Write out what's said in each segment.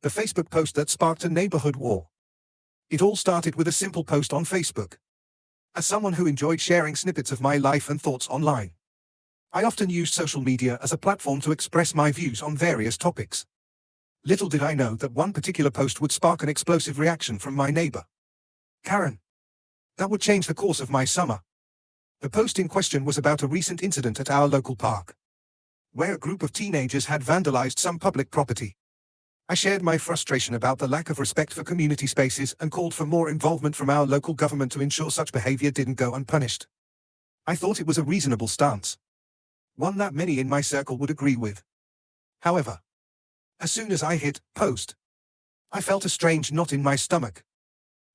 The Facebook post that sparked a neighborhood war. It all started with a simple post on Facebook. As someone who enjoyed sharing snippets of my life and thoughts online, I often used social media as a platform to express my views on various topics. Little did I know that one particular post would spark an explosive reaction from my neighbor, Karen. That would change the course of my summer. The post in question was about a recent incident at our local park, where a group of teenagers had vandalized some public property. I shared my frustration about the lack of respect for community spaces and called for more involvement from our local government to ensure such behavior didn't go unpunished. I thought it was a reasonable stance, one that many in my circle would agree with. However, as soon as I hit post, I felt a strange knot in my stomach,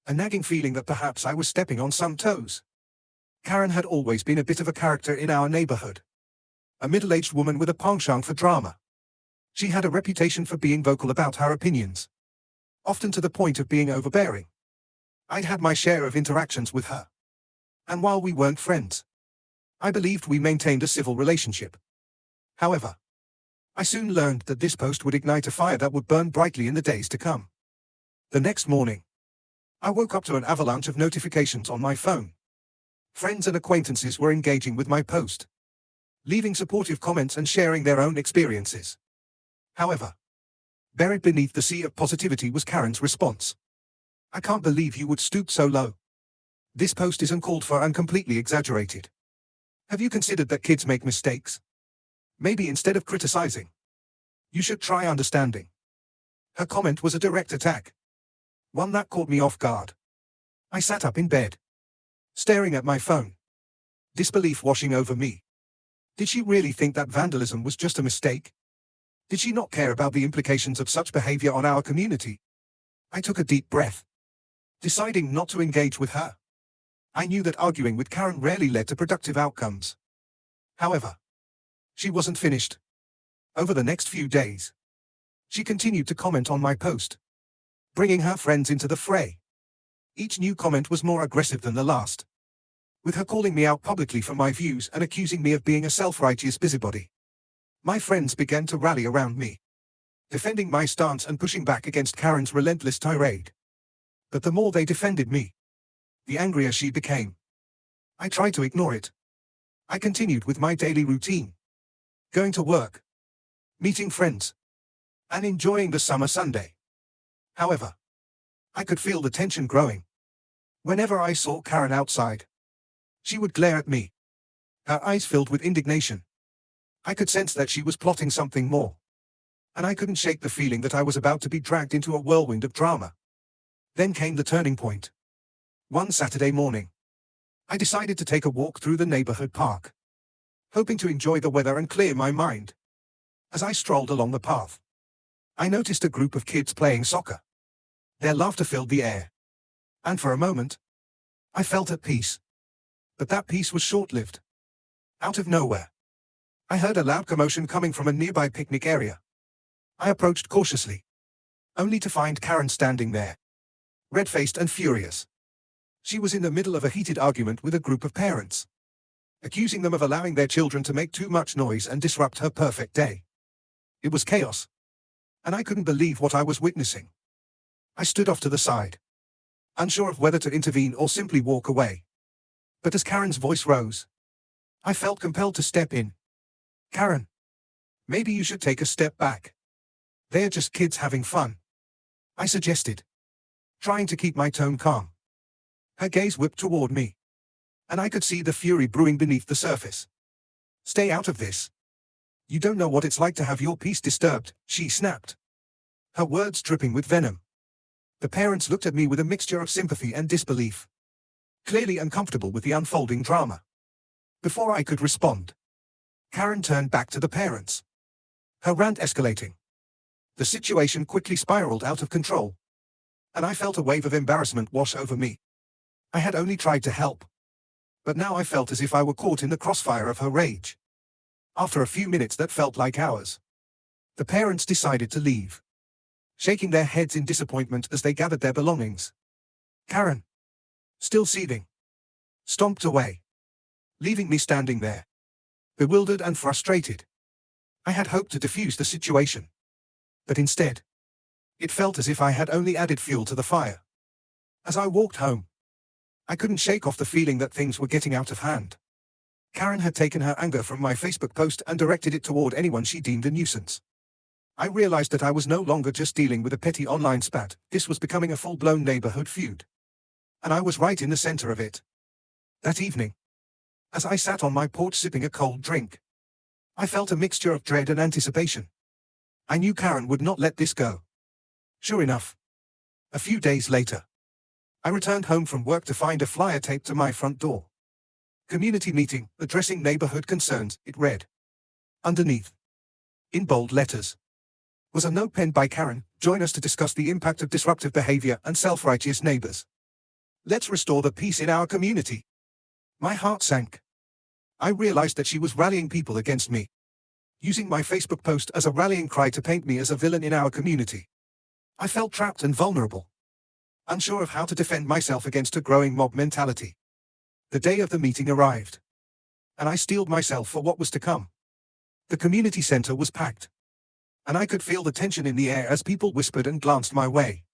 a nagging feeling that perhaps I was stepping on some toes. Karen had always been a bit of a character in our neighborhood, a middle-aged woman with a penchant for drama. She had a reputation for being vocal about her opinions, often to the point of being overbearing. I'd had my share of interactions with her, and while we weren't friends, I believed we maintained a civil relationship. However, I soon learned that this post would ignite a fire that would burn brightly in the days to come. The next morning, I woke up to an avalanche of notifications on my phone. Friends and acquaintances were engaging with my post, leaving supportive comments and sharing their own experiences. However, buried beneath the sea of positivity was Karen's response. "I can't believe you would stoop so low. This post is uncalled for and completely exaggerated. Have you considered that kids make mistakes? Maybe instead of criticizing, you should try understanding." Her comment was a direct attack, one that caught me off guard. I sat up in bed, staring at my phone, disbelief washing over me. Did she really think that vandalism was just a mistake? Did she not care about the implications of such behavior on our community? I took a deep breath, deciding not to engage with her. I knew that arguing with Karen rarely led to productive outcomes. However, she wasn't finished. Over the next few days, she continued to comment on my post, bringing her friends into the fray. Each new comment was more aggressive than the last, with her calling me out publicly for my views and accusing me of being a self-righteous busybody. My friends began to rally around me, defending my stance and pushing back against Karen's relentless tirade. But the more they defended me, the angrier she became. I tried to ignore it. I continued with my daily routine, going to work, meeting friends, and enjoying the summer Sunday. However, I could feel the tension growing. Whenever I saw Karen outside, she would glare at me, her eyes filled with indignation. I could sense that she was plotting something more, and I couldn't shake the feeling that I was about to be dragged into a whirlwind of drama. Then came the turning point. One Saturday morning, I decided to take a walk through the neighborhood park, hoping to enjoy the weather and clear my mind. As I strolled along the path, I noticed a group of kids playing soccer. Their laughter filled the air, and for a moment, I felt at peace. But that peace was short-lived. Out of nowhere, I heard a loud commotion coming from a nearby picnic area. I approached cautiously, only to find Karen standing there, red-faced and furious. She was in the middle of a heated argument with a group of parents, accusing them of allowing their children to make too much noise and disrupt her perfect day. It was chaos, and I couldn't believe what I was witnessing. I stood off to the side, unsure of whether to intervene or simply walk away. But as Karen's voice rose, I felt compelled to step in. "Karen, maybe you should take a step back. They're just kids having fun," I suggested, trying to keep my tone calm. Her gaze whipped toward me, and I could see the fury brewing beneath the surface. "Stay out of this. You don't know what it's like to have your peace disturbed," she snapped, her words dripping with venom. The parents looked at me with a mixture of sympathy and disbelief, clearly uncomfortable with the unfolding drama. Before I could respond, Karen turned back to the parents, her rant escalating. The situation quickly spiraled out of control, and I felt a wave of embarrassment wash over me. I had only tried to help, but now I felt as if I were caught in the crossfire of her rage. After a few minutes that felt like hours, the parents decided to leave, shaking their heads in disappointment as they gathered their belongings. Karen, still seething, stomped away, leaving me standing there, bewildered and frustrated. I had hoped to defuse the situation, but instead, It felt as if I had only added fuel to the fire. As I walked home, I couldn't shake off the feeling that things were getting out of hand. Karen had taken her anger from my Facebook post and directed it toward anyone she deemed a nuisance. I realized that I was no longer just dealing with a petty online spat, this was becoming a full-blown neighborhood feud. And I was right in the center of it. That evening, as I sat on my porch sipping a cold drink, I felt a mixture of dread and anticipation. I knew Karen would not let this go. Sure enough, a few days later, I returned home from work to find a flyer taped to my front door. Community meeting, addressing neighborhood concerns, it read. Underneath, in bold letters, was a note penned by Karen, join us to discuss the impact of disruptive behavior and self-righteous neighbors. Let's restore the peace in our community. My heart sank. I realized that she was rallying people against me, using my Facebook post as a rallying cry to paint me as a villain in our community. I felt trapped and vulnerable, unsure of how to defend myself against a growing mob mentality. The day of the meeting arrived, and I steeled myself for what was to come. The community center was packed, and I could feel the tension in the air as people whispered and glanced my way.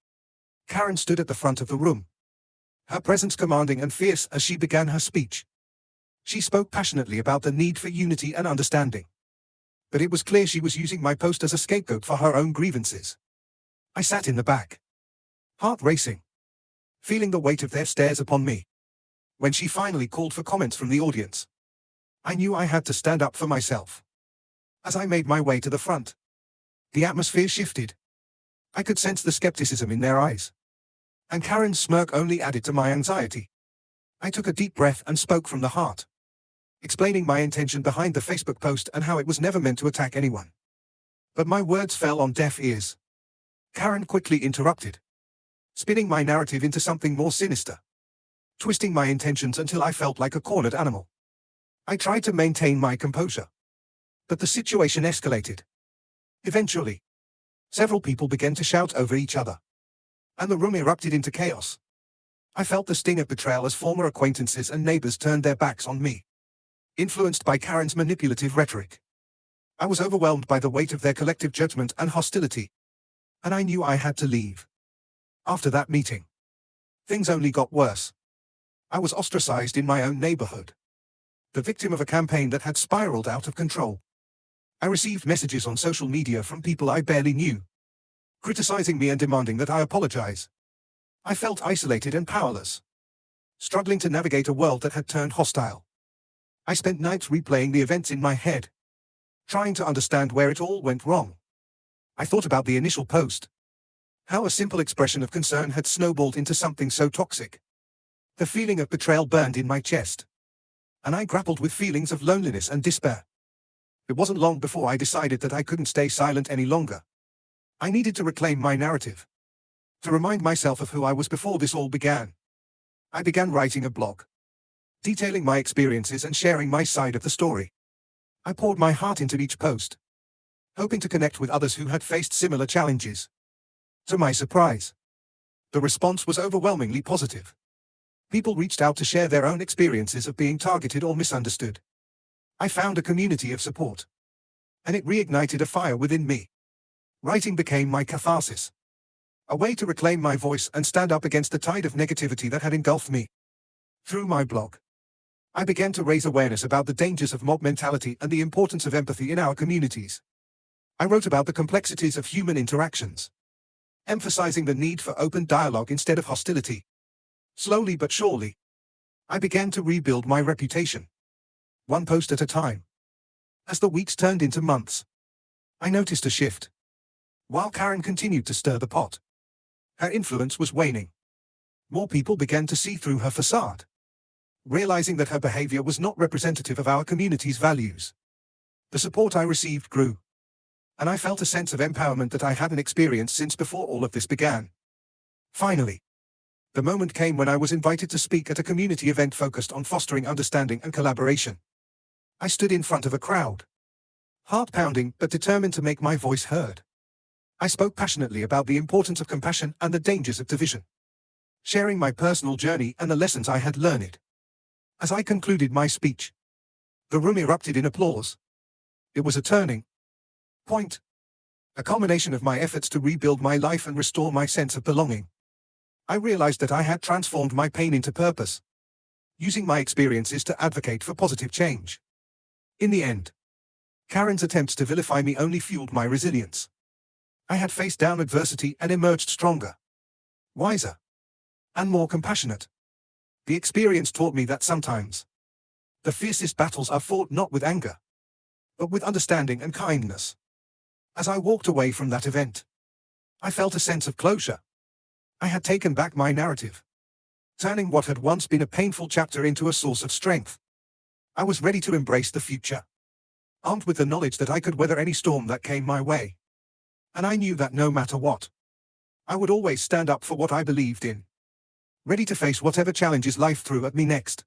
Karen stood at the front of the room, her presence commanding and fierce as she began her speech. She spoke passionately about the need for unity and understanding. But it was clear she was using my post as a scapegoat for her own grievances. I sat in the back, heart racing, feeling the weight of their stares upon me. When she finally called for comments from the audience, I knew I had to stand up for myself. As I made my way to the front, the atmosphere shifted. I could sense the skepticism in their eyes, and Karen's smirk only added to my anxiety. I took a deep breath and spoke from the heart, explaining my intention behind the Facebook post and how it was never meant to attack anyone. But my words fell on deaf ears. Karen quickly interrupted, spinning my narrative into something more sinister, twisting my intentions until I felt like a cornered animal. I tried to maintain my composure, but the situation escalated. Eventually, several people began to shout over each other, and the room erupted into chaos. I felt the sting of betrayal as former acquaintances and neighbors turned their backs on me, influenced by Karen's manipulative rhetoric. I was overwhelmed by the weight of their collective judgment and hostility, and I knew I had to leave. After that meeting, things only got worse. I was ostracized in my own neighborhood, the victim of a campaign that had spiraled out of control. I received messages on social media from people I barely knew, criticizing me and demanding that I apologize. I felt isolated and powerless, struggling to navigate a world that had turned hostile. I spent nights replaying the events in my head, trying to understand where it all went wrong. I thought about the initial post, how a simple expression of concern had snowballed into something so toxic. The feeling of betrayal burned in my chest, and I grappled with feelings of loneliness and despair. It wasn't long before I decided that I couldn't stay silent any longer. I needed to reclaim my narrative, to remind myself of who I was before this all began. I began writing a blog, detailing my experiences and sharing my side of the story. I poured my heart into each post, hoping to connect with others who had faced similar challenges. To my surprise, the response was overwhelmingly positive. People reached out to share their own experiences of being targeted or misunderstood. I found a community of support, and it reignited a fire within me. Writing became my catharsis, a way to reclaim my voice and stand up against the tide of negativity that had engulfed me. Through my blog, I began to raise awareness about the dangers of mob mentality and the importance of empathy in our communities. I wrote about the complexities of human interactions, emphasizing the need for open dialogue instead of hostility. Slowly but surely, I began to rebuild my reputation, one post at a time. As the weeks turned into months, I noticed a shift. While Karen continued to stir the pot, her influence was waning. More people began to see through her facade, realizing that her behavior was not representative of our community's values. The support I received grew, and I felt a sense of empowerment that I hadn't experienced since before all of this began. Finally, the moment came when I was invited to speak at a community event focused on fostering understanding and collaboration. I stood in front of a crowd, heart pounding but determined to make my voice heard. I spoke passionately about the importance of compassion and the dangers of division, sharing my personal journey and the lessons I had learned. As I concluded my speech, the room erupted in applause. It was a turning point, a culmination of my efforts to rebuild my life and restore my sense of belonging. I realized that I had transformed my pain into purpose, using my experiences to advocate for positive change. In the end, Karen's attempts to vilify me only fueled my resilience. I had faced down adversity and emerged stronger, wiser, and more compassionate. The experience taught me that sometimes the fiercest battles are fought not with anger, but with understanding and kindness. As I walked away from that event, I felt a sense of closure. I had taken back my narrative, turning what had once been a painful chapter into a source of strength. I was ready to embrace the future, armed with the knowledge that I could weather any storm that came my way. And I knew that no matter what, I would always stand up for what I believed in, ready to face whatever challenges life threw at me next.